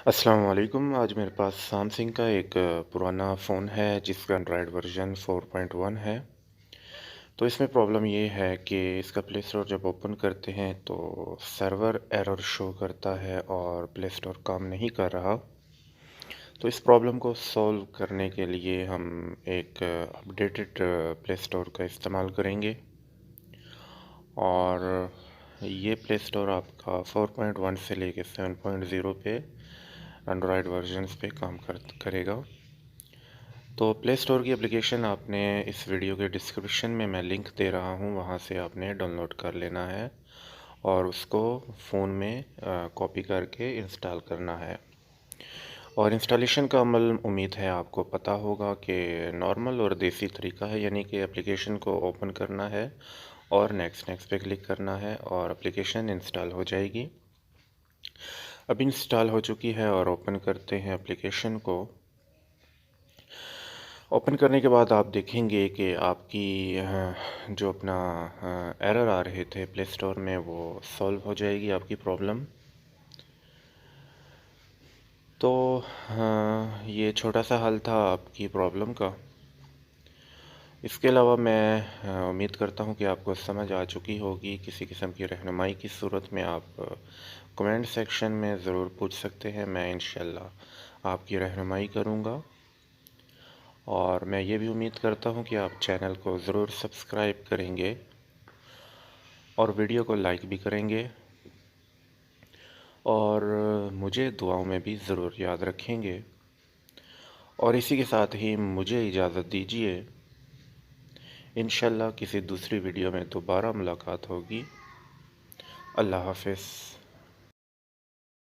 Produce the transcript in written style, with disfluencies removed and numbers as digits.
अस्सलाम वालेकुम। आज मेरे पास सैमसंग का एक पुराना फ़ोन है जिसका एंड्रॉयड वर्ज़न 4.1 है। तो इसमें प्रॉब्लम ये है कि इसका प्ले स्टोर जब ओपन करते हैं तो सर्वर एरर शो करता है और प्ले स्टोर काम नहीं कर रहा। तो इस प्रॉब्लम को सॉल्व करने के लिए हम एक अपडेटेड प्ले स्टोर का इस्तेमाल करेंगे और ये प्ले स्टोर आपका 4.1 से लेके 7.0 पे एंड्रॉयड वर्जन्स पे काम करेगा। तो प्ले स्टोर की एप्लीकेशन आपने इस वीडियो के डिस्क्रिप्शन में मैं लिंक दे रहा हूँ, वहाँ से आपने डाउनलोड कर लेना है और उसको फ़ोन में कॉपी करके इंस्टॉल करना है। और इंस्टॉलेशन का अमल उम्मीद है आपको पता होगा कि नॉर्मल और देसी तरीका है, यानी कि एप्लीकेशन को ओपन करना है और नेक्स्ट पे क्लिक करना है और एप्लीकेशन इंस्टॉल हो जाएगी। अब इंस्टॉल हो चुकी है और ओपन करते हैं एप्लीकेशन को। ओपन करने के बाद आप देखेंगे कि आपकी जो अपना एरर आ रहे थे प्ले स्टोर में वो सॉल्व हो जाएगी आपकी प्रॉब्लम। तो ये छोटा सा हल था आपकी प्रॉब्लम का। इसके अलावा मैं उम्मीद करता हूँ कि आपको समझ आ चुकी होगी। किसी किस्म की रहनुमाई की सूरत में आप कमेंट सेक्शन में ज़रूर पूछ सकते हैं, मैं इंशाल्लाह आपकी रहनुमाई करूँगा। और मैं ये भी उम्मीद करता हूँ कि आप चैनल को ज़रूर सब्सक्राइब करेंगे और वीडियो को लाइक भी करेंगे और मुझे दुआओं में भी ज़रूर याद रखेंगे। और इसी के साथ ही मुझे इजाज़त दीजिए। इंशाल्लाह किसी दूसरी वीडियो में दोबारा मुलाकात होगी। अल्लाह हाफ़िज़।